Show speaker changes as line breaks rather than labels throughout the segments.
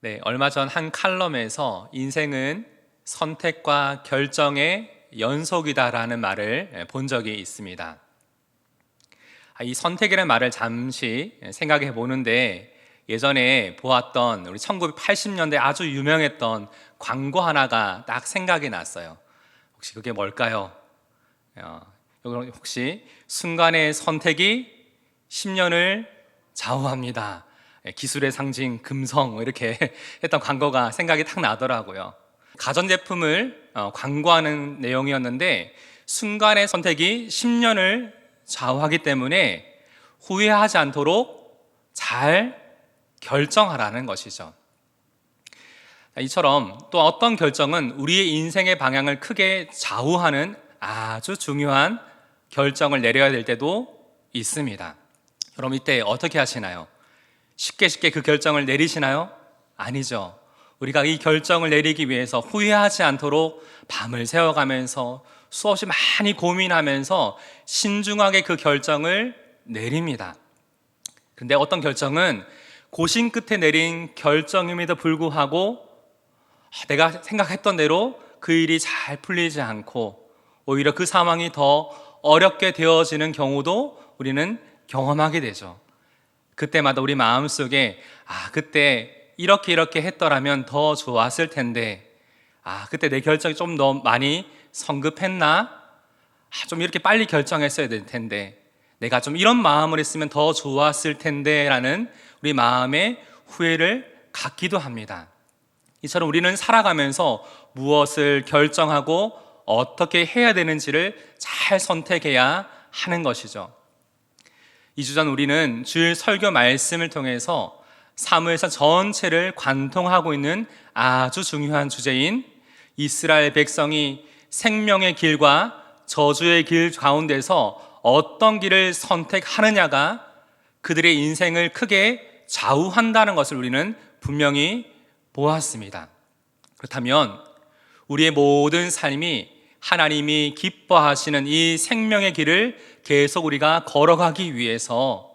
네, 얼마 전 한 칼럼에서 인생은 선택과 결정의 연속이다라는 말을 본 적이 있습니다. 이 선택이라는 말을 잠시 생각해 보는데, 예전에 보았던 우리 1980년대 아주 유명했던 광고 하나가 딱 생각이 났어요. 혹시 그게 뭘까요? 혹시 순간의 선택이 10년을 좌우합니다. 기술의 상징 금성 이렇게 했던 광고가 생각이 딱 나더라고요. 가전제품을 광고하는 내용이었는데, 순간의 선택이 10년을 좌우하기 때문에 후회하지 않도록 잘 결정하라는 것이죠. 이처럼 또 어떤 결정은 우리의 인생의 방향을 크게 좌우하는 아주 중요한 결정을 내려야 될 때도 있습니다. 여러분, 이때 어떻게 하시나요? 쉽게 그 결정을 내리시나요? 아니죠. 우리가 이 결정을 내리기 위해서 후회하지 않도록 밤을 새워가면서 수없이 많이 고민하면서 신중하게 그 결정을 내립니다. 그런데 어떤 결정은 고심 끝에 내린 결정임에도 불구하고 내가 생각했던 대로 그 일이 잘 풀리지 않고 오히려 그 상황이 더 어렵게 되어지는 경우도 우리는 경험하게 되죠. 그때마다 우리 마음속에 그때 이렇게 했더라면 더 좋았을 텐데, 그때 내 결정이 좀 더 많이 성급했나? 좀 이렇게 빨리 결정했어야 될 텐데, 내가 좀 이런 마음을 했으면 더 좋았을 텐데 라는 우리 마음의 후회를 갖기도 합니다. 이처럼 우리는 살아가면서 무엇을 결정하고 어떻게 해야 되는지를 잘 선택해야 하는 것이죠. 2주 전 우리는 주일 설교 말씀을 통해서 사무엘상 전체를 관통하고 있는 아주 중요한 주제인 이스라엘 백성이 생명의 길과 저주의 길 가운데서 어떤 길을 선택하느냐가 그들의 인생을 크게 좌우한다는 것을 우리는 분명히 보았습니다. 그렇다면 우리의 모든 삶이 하나님이 기뻐하시는 이 생명의 길을 계속 우리가 걸어가기 위해서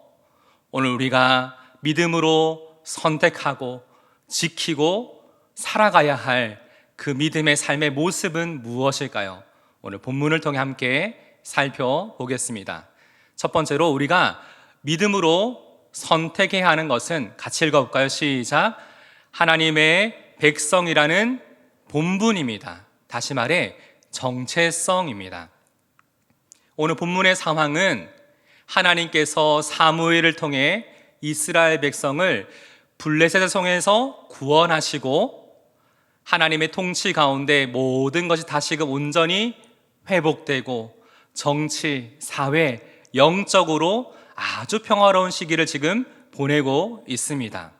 오늘 우리가 믿음으로 선택하고 지키고 살아가야 할 그 믿음의 삶의 모습은 무엇일까요? 오늘 본문을 통해 함께 살펴보겠습니다. 첫 번째로 우리가 믿음으로 선택해야 하는 것은, 같이 읽어볼까요? 시작. 하나님의 백성이라는 본분입니다. 다시 말해 정체성입니다. 오늘 본문의 상황은 하나님께서 사무엘을 통해 이스라엘 백성을 블레셋의 성에서 구원하시고 하나님의 통치 가운데 모든 것이 다시금 온전히 회복되고 정치, 사회, 영적으로 아주 평화로운 시기를 지금 보내고 있습니다.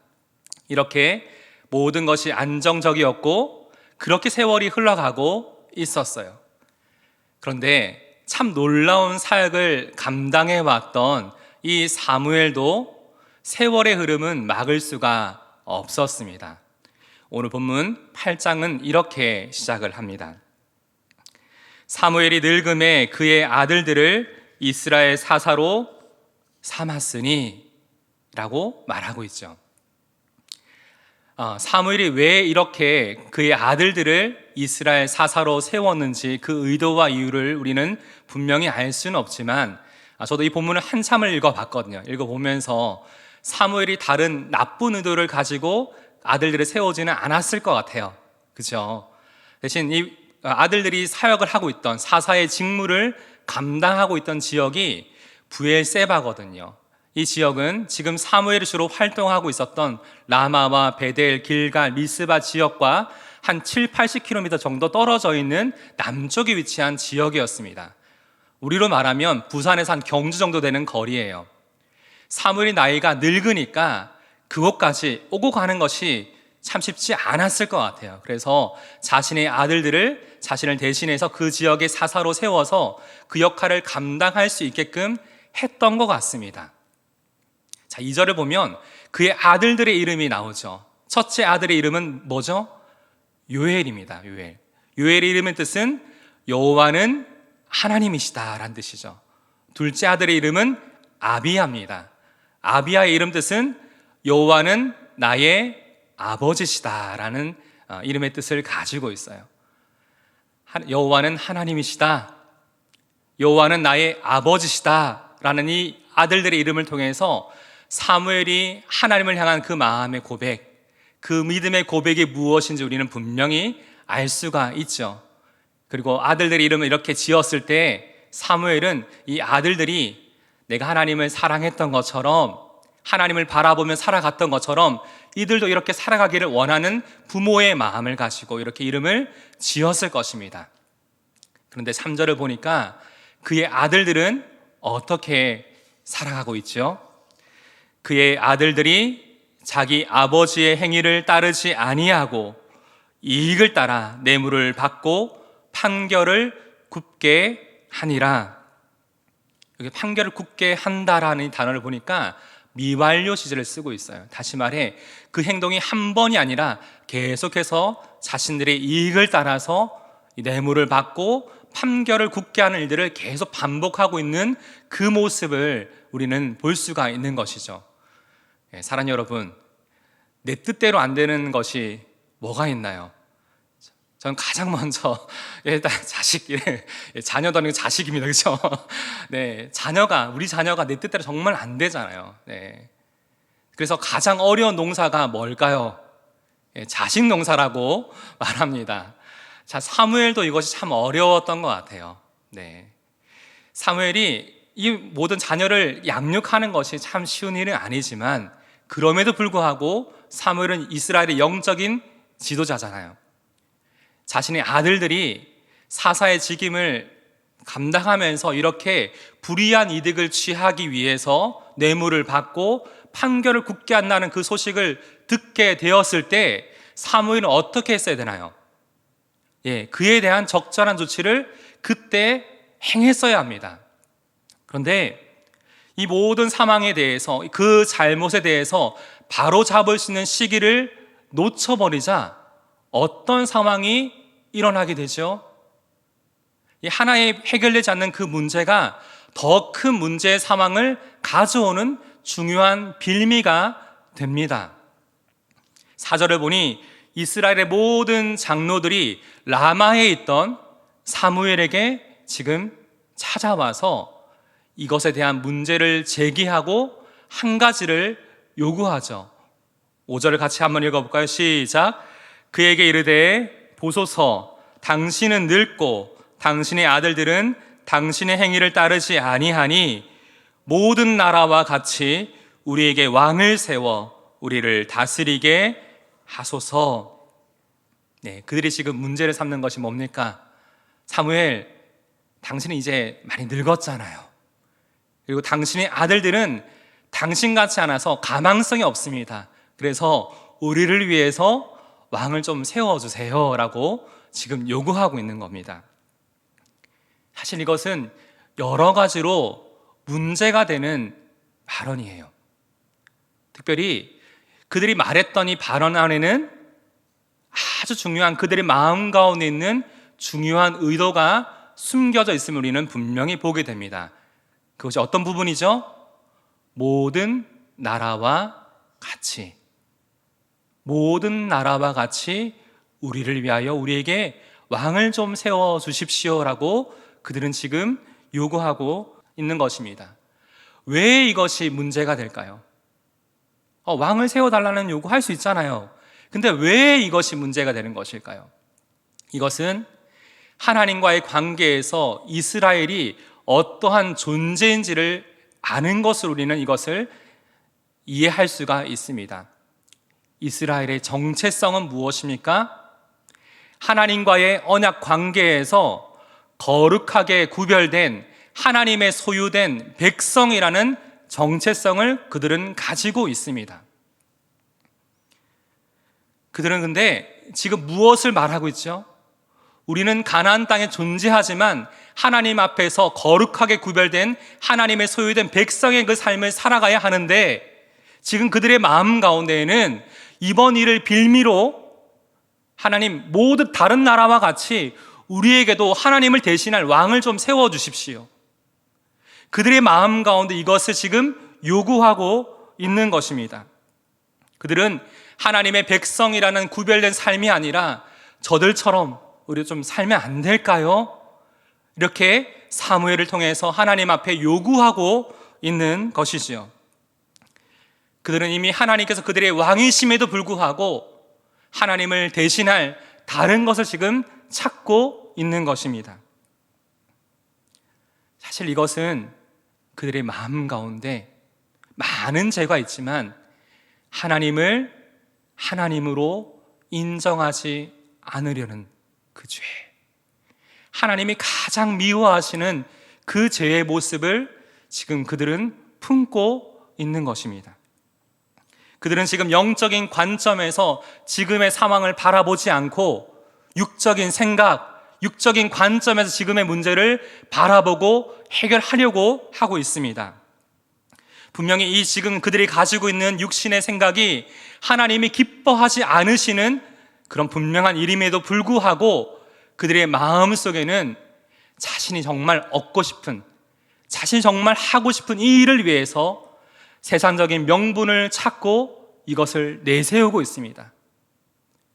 이렇게 모든 것이 안정적이었고 그렇게 세월이 흘러가고 있었어요. 그런데 참 놀라운 사역을 감당해 왔던 이 사무엘도 세월의 흐름은 막을 수가 없었습니다. 오늘 본문 8장은 이렇게 시작을 합니다. 사무엘이 늙음에 그의 아들들을 이스라엘 사사로 삼았으니 라고 말하고 있죠. 사무엘이 왜 이렇게 그의 아들들을 이스라엘 사사로 세웠는지 그 의도와 이유를 우리는 분명히 알 수는 없지만, 저도 이 본문을 한참을 읽어봤거든요. 읽어보면서 사무엘이 다른 나쁜 의도를 가지고 아들들을 세우지는 않았을 것 같아요. 그렇죠? 대신 이 아들들이 사역을 하고 있던, 사사의 직무를 감당하고 있던 지역이 브엘세바거든요. 이 지역은 지금 사무엘이 주로 활동하고 있었던 라마와 베델, 길갈, 미스바 지역과 한 70-80km 정도 떨어져 있는 남쪽에 위치한 지역이었습니다. 우리로 말하면 부산에서 한 경주 정도 되는 거리예요. 사무엘이 나이가 늙으니까 그곳까지 오고 가는 것이 참 쉽지 않았을 것 같아요. 그래서 자신의 아들들을 자신을 대신해서 그 지역의 사사로 세워서 그 역할을 감당할 수 있게끔 했던 것 같습니다. 자, 2절을 보면 그의 아들들의 이름이 나오죠. 첫째 아들의 이름은 뭐죠? 요엘입니다. 요엘. 요엘의 이름의 뜻은 여호와는 하나님이시다 라는 뜻이죠. 둘째 아들의 이름은 아비야입니다. 아비야의 이름 뜻은 여호와는 나의 아버지시다라는 이름의 뜻을 가지고 있어요. 여호와는 하나님이시다, 여호와는 나의 아버지시다라는 이 아들들의 이름을 통해서 사무엘이 하나님을 향한 그 마음의 고백, 그 믿음의 고백이 무엇인지 우리는 분명히 알 수가 있죠. 그리고 아들들의 이름을 이렇게 지었을 때 사무엘은 이 아들들이 내가 하나님을 사랑했던 것처럼, 하나님을 바라보며 살아갔던 것처럼 이들도 이렇게 살아가기를 원하는 부모의 마음을 가지고 이렇게 이름을 지었을 것입니다. 그런데 3절을 보니까 그의 아들들은 어떻게 살아가고 있죠? 그의 아들들이 자기 아버지의 행위를 따르지 아니하고 이익을 따라 뇌물을 받고 판결을 굽게 하니라. 여기 판결을 굽게 한다라는 단어를 보니까 미완료 시제를 쓰고 있어요. 다시 말해 그 행동이 한 번이 아니라 계속해서 자신들의 이익을 따라서 뇌물을 받고 판결을 굽게 하는 일들을 계속 반복하고 있는 그 모습을 우리는 볼 수가 있는 것이죠. 사랑하는 여러분, 내 뜻대로 안 되는 것이 뭐가 있나요? 저는 가장 먼저 일단 자녀도 아니고 자식입니다, 그렇죠? 네, 우리 자녀가 내 뜻대로 정말 안 되잖아요. 네, 그래서 가장 어려운 농사가 뭘까요? 자식 농사라고 말합니다. 자, 사무엘도 이것이 참 어려웠던 것 같아요. 네, 사무엘이 이 모든 자녀를 양육하는 것이 참 쉬운 일은 아니지만 그럼에도 불구하고 사무엘은 이스라엘의 영적인 지도자잖아요. 자신의 아들들이 사사의 직임을 감당하면서 이렇게 불이한 이득을 취하기 위해서 뇌물을 받고 판결을 굽게 한다는 그 소식을 듣게 되었을 때 사무엘은 어떻게 했어야 되나요? 그에 대한 적절한 조치를 그때 행했어야 합니다. 그런데 이 모든 상황에 대해서, 그 잘못에 대해서 바로 잡을 수 있는 시기를 놓쳐버리자 어떤 상황이 일어나게 되죠? 하나의 해결되지 않는 그 문제가 더 큰 문제의 상황을 가져오는 중요한 빌미가 됩니다. 4절을 보니 이스라엘의 모든 장로들이 라마에 있던 사무엘에게 지금 찾아와서 이것에 대한 문제를 제기하고 한 가지를 요구하죠. 5절을 같이 한번 읽어볼까요? 시작. 그에게 이르되 보소서, 당신은 늙고 당신의 아들들은 당신의 행위를 따르지 아니하니 모든 나라와 같이 우리에게 왕을 세워 우리를 다스리게 하소서. 네, 그들이 지금 문제를 삼는 것이 뭡니까? 사무엘, 당신은 이제 많이 늙었잖아요. 그리고 당신의 아들들은 당신같이 않아서 가망성이 없습니다. 그래서 우리를 위해서 왕을 좀 세워주세요 라고 지금 요구하고 있는 겁니다. 사실 이것은 여러 가지로 문제가 되는 발언이에요. 특별히 그들이 말했던 이 발언 안에는 아주 중요한, 그들의 마음 가운데 있는 중요한 의도가 숨겨져 있음을 우리는 분명히 보게 됩니다. 그것이 어떤 부분이죠? 모든 나라와 같이, 모든 나라와 같이 우리를 위하여 우리에게 왕을 좀 세워주십시오라고 그들은 지금 요구하고 있는 것입니다. 왜 이것이 문제가 될까요? 왕을 세워달라는 요구할 수 있잖아요. 근데 왜 이것이 문제가 되는 것일까요? 이것은 하나님과의 관계에서 이스라엘이 어떠한 존재인지를 아는 것으로 우리는 이것을 이해할 수가 있습니다. 이스라엘의 정체성은 무엇입니까? 하나님과의 언약 관계에서 거룩하게 구별된 하나님의 소유된 백성이라는 정체성을 그들은 가지고 있습니다. 그들은 근데 지금 무엇을 말하고 있죠? 우리는 가나안 땅에 존재하지만 하나님 앞에서 거룩하게 구별된 하나님의 소유된 백성의 그 삶을 살아가야 하는데, 지금 그들의 마음 가운데에는 이번 일을 빌미로 하나님, 모든 다른 나라와 같이 우리에게도 하나님을 대신할 왕을 좀 세워주십시오. 그들의 마음 가운데 이것을 지금 요구하고 있는 것입니다. 그들은 하나님의 백성이라는 구별된 삶이 아니라 저들처럼 우리 좀 살면 안 될까요? 이렇게 사무엘을 통해서 하나님 앞에 요구하고 있는 것이지요. 그들은 이미 하나님께서 그들의 왕이심에도 불구하고 하나님을 대신할 다른 것을 지금 찾고 있는 것입니다. 사실 이것은 그들의 마음 가운데 많은 죄가 있지만 하나님을 하나님으로 인정하지 않으려는 그 죄, 하나님이 가장 미워하시는 그 죄의 모습을 지금 그들은 품고 있는 것입니다. 그들은 지금 영적인 관점에서 지금의 상황을 바라보지 않고 육적인 생각, 육적인 관점에서 지금의 문제를 바라보고 해결하려고 하고 있습니다. 분명히 이 지금 그들이 가지고 있는 육신의 생각이 하나님이 기뻐하지 않으시는 그런 분명한 일임에도 불구하고 그들의 마음 속에는 자신이 정말 얻고 싶은, 자신이 정말 하고 싶은 이 일을 위해서 세상적인 명분을 찾고 이것을 내세우고 있습니다.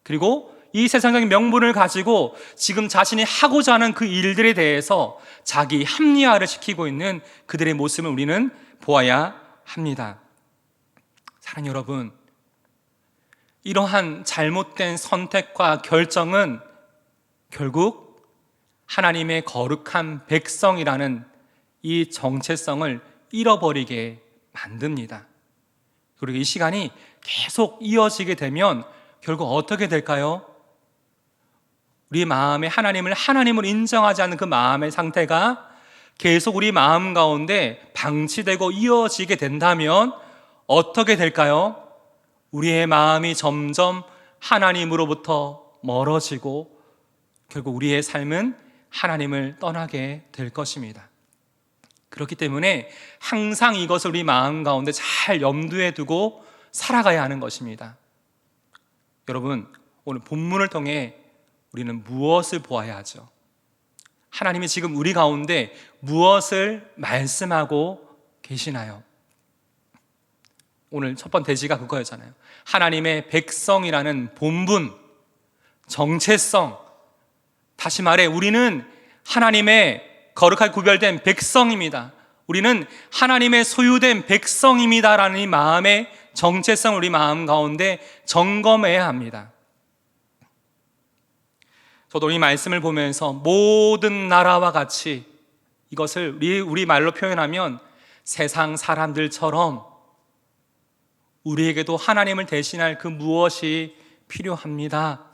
그리고 이 세상적인 명분을 가지고 지금 자신이 하고자 하는 그 일들에 대해서 자기 합리화를 시키고 있는 그들의 모습을 우리는 보아야 합니다. 사랑하는 여러분, 이러한 잘못된 선택과 결정은 결국 하나님의 거룩한 백성이라는 이 정체성을 잃어버리게 만듭니다. 그리고 이 시간이 계속 이어지게 되면 결국 어떻게 될까요? 우리 마음에 하나님을 하나님으로 인정하지 않는 그 마음의 상태가 계속 우리 마음 가운데 방치되고 이어지게 된다면 어떻게 될까요? 우리의 마음이 점점 하나님으로부터 멀어지고 결국 우리의 삶은 하나님을 떠나게 될 것입니다. 그렇기 때문에 항상 이것을 우리 마음 가운데 잘 염두에 두고 살아가야 하는 것입니다. 여러분, 오늘 본문을 통해 우리는 무엇을 보아야 하죠? 하나님이 지금 우리 가운데 무엇을 말씀하고 계시나요? 오늘 첫 번째 대지가 그거였잖아요. 하나님의 백성이라는 본분, 정체성. 다시 말해 우리는 하나님의 거룩하게 구별된 백성입니다. 우리는 하나님의 소유된 백성입니다라는 이 마음의 정체성을 우리 마음 가운데 점검해야 합니다. 저도 이 말씀을 보면서 모든 나라와 같이 이것을 우리 말로 표현하면 세상 사람들처럼 우리에게도 하나님을 대신할 그 무엇이 필요합니다.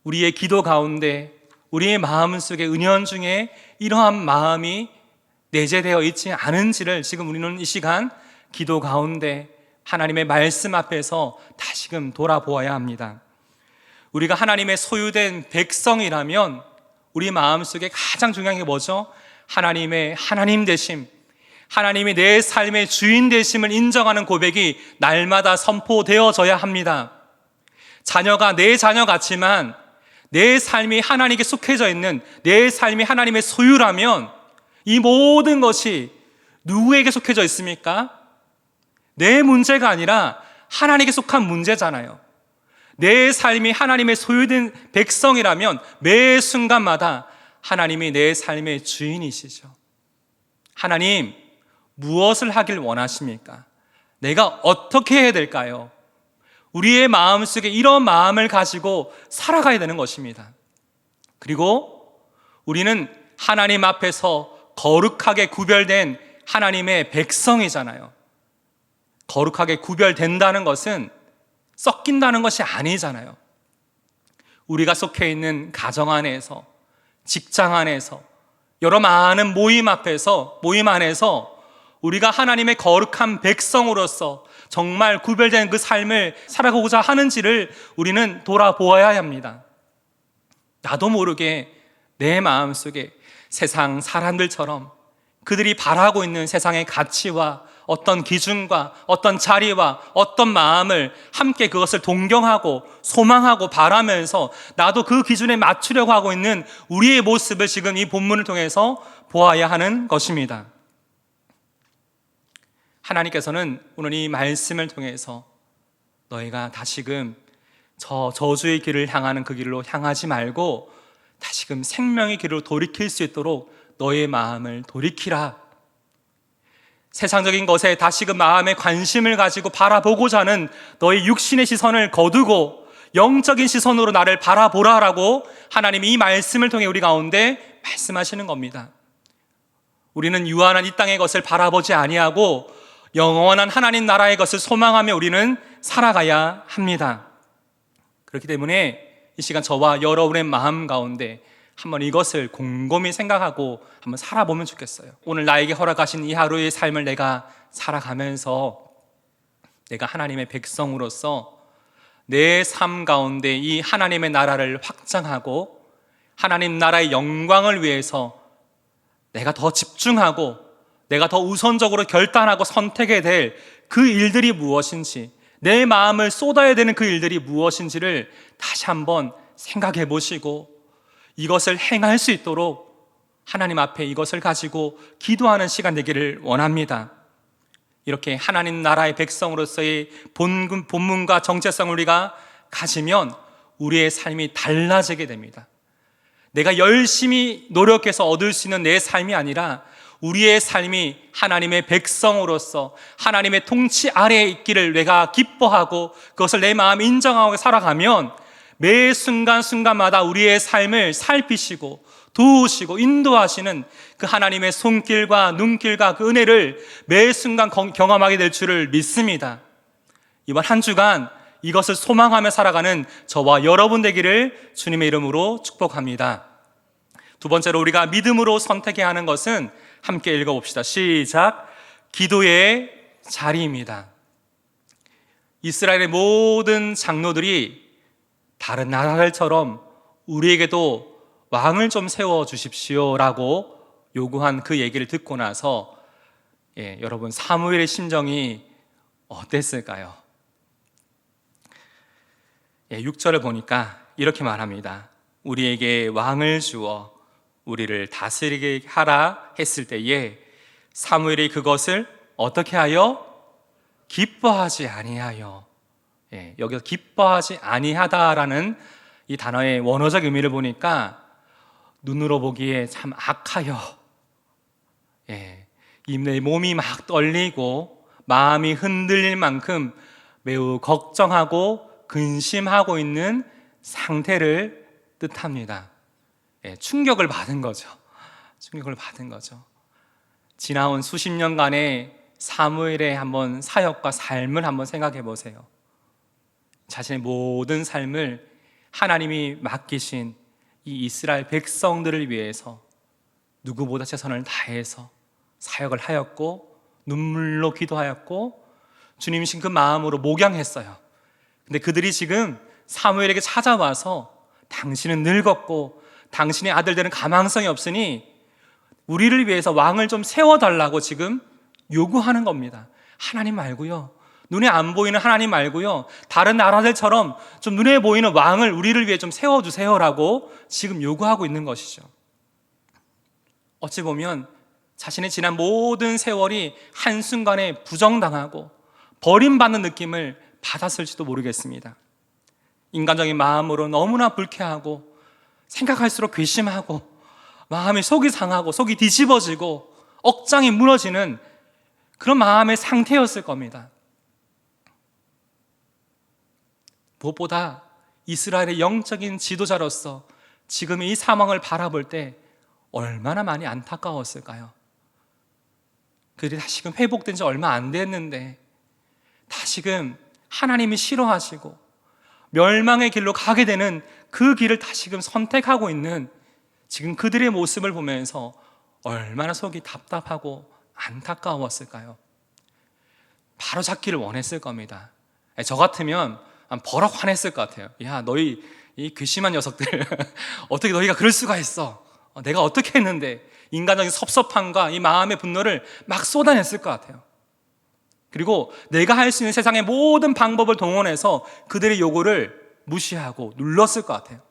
우리의 기도 가운데 우리의 마음 속에 은연중에 이러한 마음이 내재되어 있지 않은지를 지금 우리는 이 시간 기도 가운데 하나님의 말씀 앞에서 다시금 돌아보아야 합니다. 우리가 하나님의 소유된 백성이라면 우리 마음속에 가장 중요한 게 뭐죠? 하나님의 하나님 되심, 하나님이 내 삶의 주인 되심을 인정하는 고백이 날마다 선포되어져야 합니다. 자녀가 내 자녀 같지만 내 삶이 하나님께 속해져 있는, 내 삶이 하나님의 소유라면 이 모든 것이 누구에게 속해져 있습니까? 내 문제가 아니라 하나님께 속한 문제잖아요. 내 삶이 하나님의 소유된 백성이라면 매 순간마다 하나님이 내 삶의 주인이시죠. 하나님, 무엇을 하길 원하십니까? 내가 어떻게 해야 될까요? 우리의 마음속에 이런 마음을 가지고 살아가야 되는 것입니다. 그리고 우리는 하나님 앞에서 거룩하게 구별된 하나님의 백성이잖아요. 거룩하게 구별된다는 것은 섞인다는 것이 아니잖아요. 우리가 속해 있는 가정 안에서, 직장 안에서, 여러 많은 모임 안에서 우리가 하나님의 거룩한 백성으로서 정말 구별된 그 삶을 살아가고자 하는지를 우리는 돌아보아야 합니다. 나도 모르게 내 마음속에 세상 사람들처럼 그들이 바라고 있는 세상의 가치와 어떤 기준과 어떤 자리와 어떤 마음을 함께 그것을 동경하고 소망하고 바라면서 나도 그 기준에 맞추려고 하고 있는 우리의 모습을 지금 이 본문을 통해서 보아야 하는 것입니다. 하나님께서는 오늘 이 말씀을 통해서 너희가 다시금 저 저주의 길을 향하는 그 길로 향하지 말고 다시금 생명의 길로 돌이킬 수 있도록 너의 마음을 돌이키라. 세상적인 것에 다시금 마음의 관심을 가지고 바라보고자 하는 너의 육신의 시선을 거두고 영적인 시선으로 나를 바라보라라고 하나님이 이 말씀을 통해 우리 가운데 말씀하시는 겁니다. 우리는 유한한 이 땅의 것을 바라보지 아니하고 영원한 하나님 나라의 것을 소망하며 우리는 살아가야 합니다. 그렇기 때문에 이 시간 저와 여러분의 마음 가운데 한번 이것을 곰곰이 생각하고 한번 살아보면 좋겠어요. 오늘 나에게 허락하신 이 하루의 삶을 내가 살아가면서 내가 하나님의 백성으로서 내 삶 가운데 이 하나님의 나라를 확장하고 하나님 나라의 영광을 위해서 내가 더 집중하고 내가 더 우선적으로 결단하고 선택해야 될 그 일들이 무엇인지, 내 마음을 쏟아야 되는 그 일들이 무엇인지를 다시 한번 생각해 보시고 이것을 행할 수 있도록 하나님 앞에 이것을 가지고 기도하는 시간 되기를 원합니다. 이렇게 하나님 나라의 백성으로서의 본문과 정체성을 우리가 가지면 우리의 삶이 달라지게 됩니다. 내가 열심히 노력해서 얻을 수 있는 내 삶이 아니라 우리의 삶이 하나님의 백성으로서 하나님의 통치 아래에 있기를 내가 기뻐하고 그것을 내 마음에 인정하고 살아가면 매 순간순간마다 우리의 삶을 살피시고 도우시고 인도하시는 그 하나님의 손길과 눈길과 그 은혜를 매 순간 경험하게 될 줄을 믿습니다. 이번 한 주간 이것을 소망하며 살아가는 저와 여러분 되기를 주님의 이름으로 축복합니다. 두 번째로 우리가 믿음으로 선택해야 하는 것은 함께 읽어봅시다. 시작. 기도의 자리입니다. 이스라엘의 모든 장로들이 다른 나라들처럼 우리에게도 왕을 좀 세워주십시오 라고 요구한 그 얘기를 듣고 나서 여러분 사무엘의 심정이 어땠을까요? 6절을 보니까 이렇게 말합니다. 우리에게 왕을 주어 우리를 다스리게 하라 했을 때에 사무엘이 그것을 어떻게 하여? 기뻐하지 아니하여. 여기서 기뻐하지 아니하다라는 이 단어의 원어적 의미를 보니까 눈으로 보기에 참 악하여, 내 몸이 막 떨리고 마음이 흔들릴 만큼 매우 걱정하고 근심하고 있는 상태를 뜻합니다. 충격을 받은 거죠. 충격을 받은 거죠. 지나온 수십 년간의 사무엘의 한번 사역과 삶을 한번 생각해 보세요. 자신의 모든 삶을 하나님이 맡기신 이 이스라엘 백성들을 위해서 누구보다 최선을 다해서 사역을 하였고 눈물로 기도하였고 주님이신 그 마음으로 목양했어요. 근데 그들이 지금 사무엘에게 찾아와서 당신은 늙었고 당신의 아들들은 가망성이 없으니 우리를 위해서 왕을 좀 세워달라고 지금 요구하는 겁니다. 하나님 말고요, 눈에 안 보이는 하나님 말고요, 다른 나라들처럼 좀 눈에 보이는 왕을 우리를 위해 좀 세워주세요라고 지금 요구하고 있는 것이죠. 어찌 보면 자신의 지난 모든 세월이 한순간에 부정당하고 버림받는 느낌을 받았을지도 모르겠습니다. 인간적인 마음으로 너무나 불쾌하고 생각할수록 괘씸하고 마음이 속이 상하고 속이 뒤집어지고 억장이 무너지는 그런 마음의 상태였을 겁니다. 무엇보다 이스라엘의 영적인 지도자로서 지금 이 상황을 바라볼 때 얼마나 많이 안타까웠을까요? 그들이 다시금 회복된 지 얼마 안 됐는데 다시금 하나님이 싫어하시고 멸망의 길로 가게 되는 그 길을 다시금 선택하고 있는 지금 그들의 모습을 보면서 얼마나 속이 답답하고 안타까웠을까요? 바로 잡기를 원했을 겁니다. 저 같으면 버럭 화냈을 것 같아요. 야, 너희 이 괘씸한 녀석들 어떻게 너희가 그럴 수가 있어? 내가 어떻게 했는데? 인간적인 섭섭함과 이 마음의 분노를 막 쏟아냈을 것 같아요. 그리고 내가 할 수 있는 세상의 모든 방법을 동원해서 그들의 요구를 무시하고 눌렀을 것 같아요.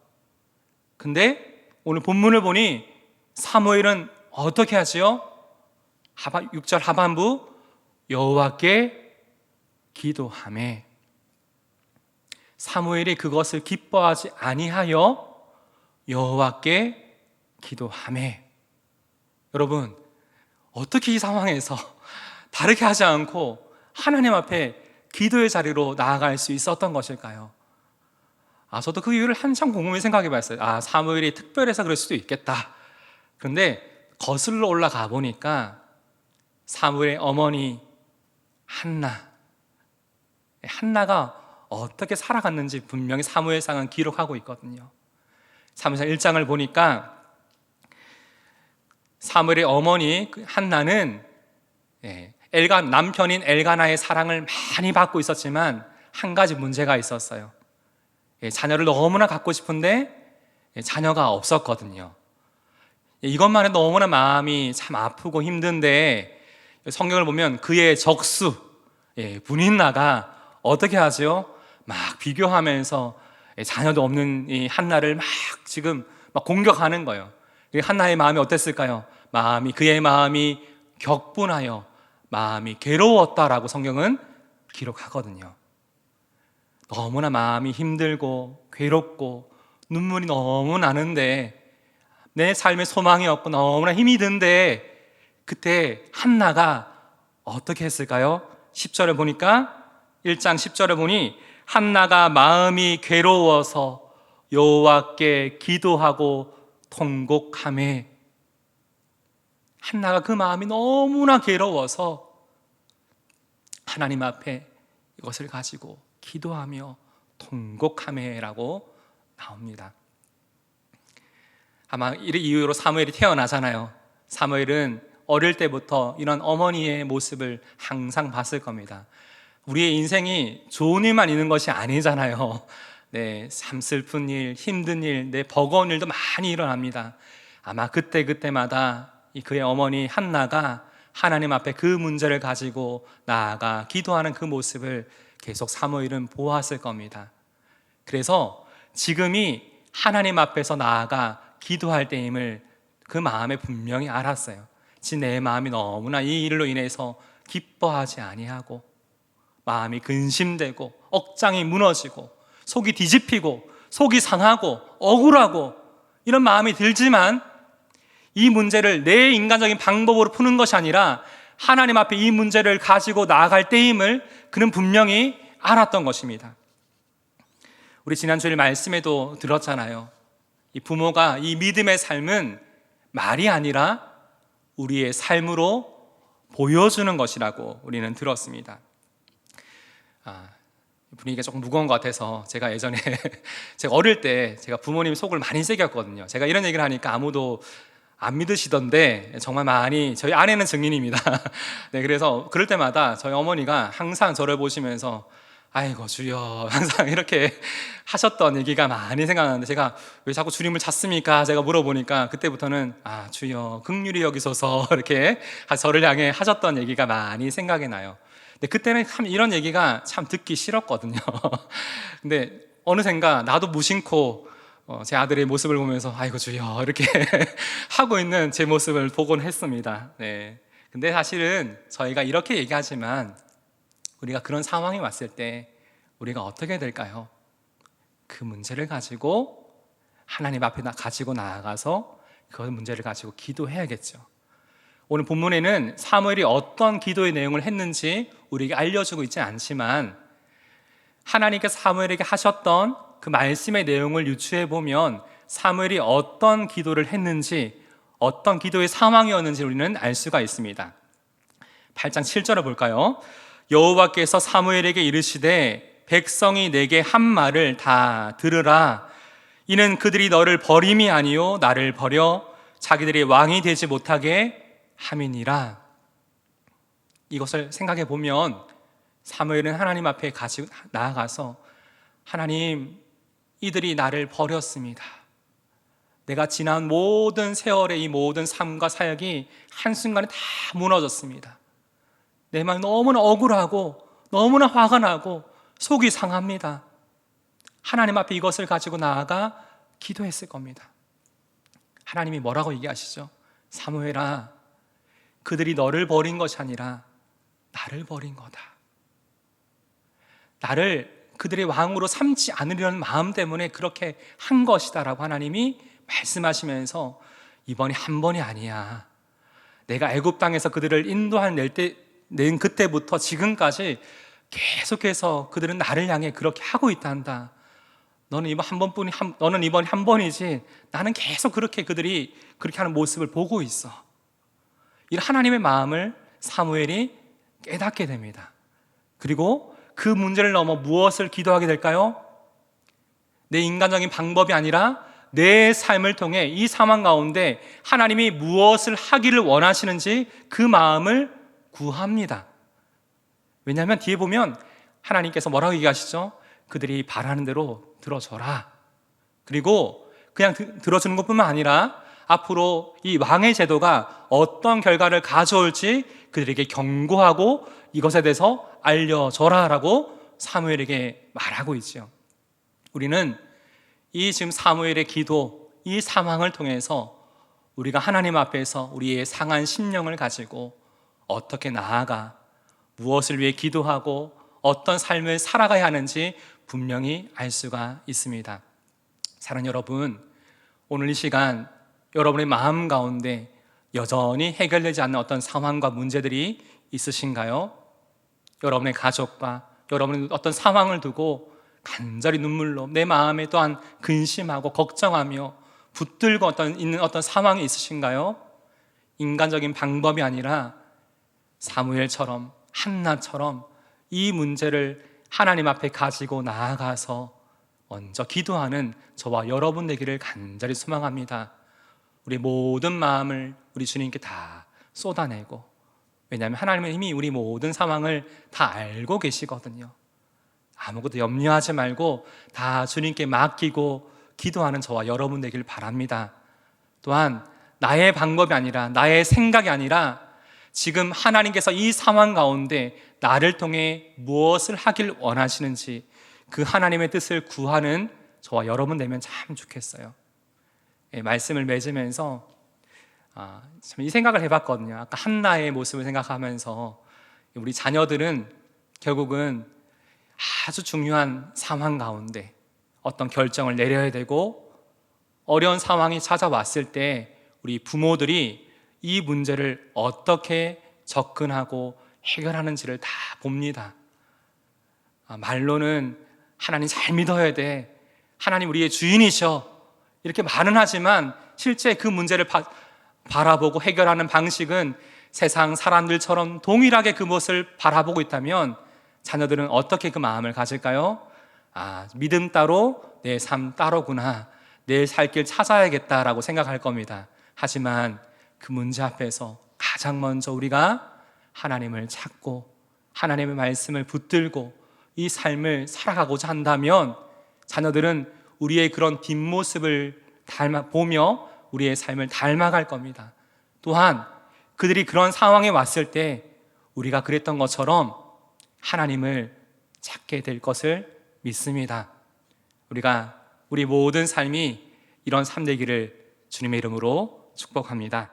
근데 오늘 본문을 보니 사무엘은 어떻게 하지요? 6절 하반부 여호와께 기도하매. 사무엘이 그것을 기뻐하지 아니하여 여호와께 기도하매. 여러분, 어떻게 이 상황에서 다르게 하지 않고 하나님 앞에 기도의 자리로 나아갈 수 있었던 것일까요? 저도 그 이유를 한참 곰곰이 생각해 봤어요. 사무엘이 특별해서 그럴 수도 있겠다. 그런데 거슬러 올라가 보니까 사무엘의 어머니 한나가 어떻게 살아갔는지 분명히 사무엘상은 기록하고 있거든요. 사무엘상 1장을 보니까 사무엘의 어머니 한나는 남편인 엘가나의 사랑을 많이 받고 있었지만 한 가지 문제가 있었어요. 자녀를 너무나 갖고 싶은데 자녀가 없었거든요. 이것만 해도 너무나 마음이 참 아프고 힘든데, 성경을 보면 그의 적수 분인나가 어떻게 하죠? 막 비교하면서 자녀도 없는 이 한나를 지금 공격하는 거예요. 한나의 마음이 어땠을까요? 그의 마음이 격분하여 마음이 괴로웠다라고 성경은 기록하거든요. 너무나 마음이 힘들고 괴롭고 눈물이 너무 나는데, 내 삶에 소망이 없고 너무나 힘이 든데, 그때 한나가 어떻게 했을까요? 10절에 보니까, 1장 10절에 보니 한나가 마음이 괴로워서 여호와께 기도하고 통곡하매. 한나가 그 마음이 너무나 괴로워서 하나님 앞에 이것을 가지고 기도하며 통곡하매라고 나옵니다. 아마 이 이유로 사무엘이 태어나잖아요. 사무엘은 어릴 때부터 이런 어머니의 모습을 항상 봤을 겁니다. 우리의 인생이 좋은 일만 있는 것이 아니잖아요. 참 슬픈 일, 힘든 일, 버거운 일도 많이 일어납니다. 아마 그때마다 그의 어머니 한나가 하나님 앞에 그 문제를 가지고 나아가 기도하는 그 모습을 계속 사무엘은 보았을 겁니다. 그래서 지금이 하나님 앞에서 나아가 기도할 때임을 그 마음에 분명히 알았어요. 내 마음이 너무나 이 일로 인해서 기뻐하지 아니하고 마음이 근심되고 억장이 무너지고 속이 뒤집히고 속이 상하고 억울하고 이런 마음이 들지만, 이 문제를 내 인간적인 방법으로 푸는 것이 아니라 하나님 앞에 이 문제를 가지고 나아갈 때임을 그는 분명히 알았던 것입니다. 우리 지난주일 말씀에도 들었잖아요. 이 부모가 이 믿음의 삶은 말이 아니라 우리의 삶으로 보여주는 것이라고 우리는 들었습니다. 분위기가 조금 무거운 것 같아서 제가 예전에 제가 어릴 때 제가 부모님 속을 많이 새겼거든요. 제가 이런 얘기를 하니까 아무도 안 믿으시던데 정말 많이, 저희 아내는 증인입니다. 그래서 그럴 때마다 저희 어머니가 항상 저를 보시면서 아이고 주여 항상 이렇게 하셨던 얘기가 많이 생각나는데, 제가 왜 자꾸 주님을 찾습니까? 제가 물어보니까 그때부터는 주여 긍휼히 여기소서 이렇게 저를 향해 하셨던 얘기가 많이 생각이 나요. 근데 그때는 참 이런 얘기가 참 듣기 싫었거든요. 근데 어느샌가 나도 무심코 제 아들의 모습을 보면서 아이고 주여 이렇게 하고 있는 제 모습을 보곤 했습니다. 근데 사실은 저희가 이렇게 얘기하지만 우리가 그런 상황이 왔을 때 우리가 어떻게 될까요? 그 문제를 가지고 하나님 앞에 가지고 나아가서 그 문제를 가지고 기도해야겠죠. 오늘 본문에는 사무엘이 어떤 기도의 내용을 했는지 우리에게 알려주고 있지 않지만, 하나님께서 사무엘에게 하셨던 그 말씀의 내용을 유추해 보면 사무엘이 어떤 기도를 했는지, 어떤 기도의 상황이었는지 우리는 알 수가 있습니다. 8장 7절을 볼까요? 여호와께서 사무엘에게 이르시되 백성이 내게 한 말을 다 들으라. 이는 그들이 너를 버림이 아니요 나를 버려 자기들이 왕이 되지 못하게 함이니라. 이것을 생각해 보면 사무엘은 하나님 앞에 가지고 나아가서, 하나님, 이들이 나를 버렸습니다. 내가 지난 모든 세월의 이 모든 삶과 사역이 한순간에 다 무너졌습니다. 내 마음이 너무나 억울하고 너무나 화가 나고 속이 상합니다. 하나님 앞에 이것을 가지고 나아가 기도했을 겁니다. 하나님이 뭐라고 얘기하시죠? 사무엘아, 그들이 너를 버린 것이 아니라 나를 버린 거다. 나를 그들의 왕으로 삼지 않으려는 마음 때문에 그렇게 한 것이다라고 하나님이 말씀하시면서 이번이 한 번이 아니야. 내가 애굽 땅에서 그들을 인도할 낸 그때부터 지금까지 계속해서 그들은 나를 향해 그렇게 하고 있단다. 너는 이번이 한 번이지. 나는 계속 그들이 그렇게 하는 모습을 보고 있어. 이 하나님의 마음을 사무엘이 깨닫게 됩니다. 그리고 그 문제를 넘어 무엇을 기도하게 될까요? 내 인간적인 방법이 아니라 내 삶을 통해 이 상황 가운데 하나님이 무엇을 하기를 원하시는지 그 마음을 구합니다. 왜냐하면 뒤에 보면 하나님께서 뭐라고 얘기하시죠? 그들이 바라는 대로 들어줘라. 그리고 그냥 들어주는 것뿐만 아니라 앞으로 이 왕의 제도가 어떤 결과를 가져올지 그들에게 경고하고 이것에 대해서 알려줘라 라고 사무엘에게 말하고 있죠. 우리는 이 지금 사무엘의 기도, 이 상황을 통해서 우리가 하나님 앞에서 우리의 상한 심령을 가지고 어떻게 나아가 무엇을 위해 기도하고 어떤 삶을 살아가야 하는지 분명히 알 수가 있습니다. 사랑하는 여러분, 오늘 이 시간 여러분의 마음 가운데 여전히 해결되지 않는 어떤 상황과 문제들이 있으신가요? 여러분의 가족과 여러분의 어떤 상황을 두고 간절히 눈물로 내 마음에 또한 근심하고 걱정하며 붙들고 있는 어떤 상황이 있으신가요? 인간적인 방법이 아니라 사무엘처럼 한나처럼 이 문제를 하나님 앞에 가지고 나아가서 먼저 기도하는 저와 여러분 되기를 간절히 소망합니다. 우리 모든 마음을 우리 주님께 다 쏟아내고, 왜냐하면 하나님은 이미 우리 모든 상황을 다 알고 계시거든요. 아무것도 염려하지 말고 다 주님께 맡기고 기도하는 저와 여러분 되길 바랍니다. 또한 나의 방법이 아니라 나의 생각이 아니라 지금 하나님께서 이 상황 가운데 나를 통해 무엇을 하길 원하시는지 그 하나님의 뜻을 구하는 저와 여러분 되면 참 좋겠어요. 말씀을 맺으면서 참 이 생각을 해봤거든요. 아까 한나의 모습을 생각하면서 우리 자녀들은 결국은 아주 중요한 상황 가운데 어떤 결정을 내려야 되고 어려운 상황이 찾아왔을 때 우리 부모들이 이 문제를 어떻게 접근하고 해결하는지를 다 봅니다. 말로는 하나님 잘 믿어야 돼, 하나님 우리의 주인이셔, 이렇게 말은 하지만 실제 그 문제를 바라보고 해결하는 방식은 세상 사람들처럼 동일하게 그것을 바라보고 있다면 자녀들은 어떻게 그 마음을 가질까요? 믿음 따로 내 삶 따로구나, 내 살 길 찾아야겠다라고 생각할 겁니다. 하지만 그 문제 앞에서 가장 먼저 우리가 하나님을 찾고 하나님의 말씀을 붙들고 이 삶을 살아가고자 한다면 자녀들은 우리의 그런 뒷모습을 보며 우리의 삶을 닮아갈 겁니다. 또한 그들이 그런 상황에 왔을 때 우리가 그랬던 것처럼 하나님을 찾게 될 것을 믿습니다. 우리 모든 삶이 이런 삶 되기를 주님의 이름으로 축복합니다.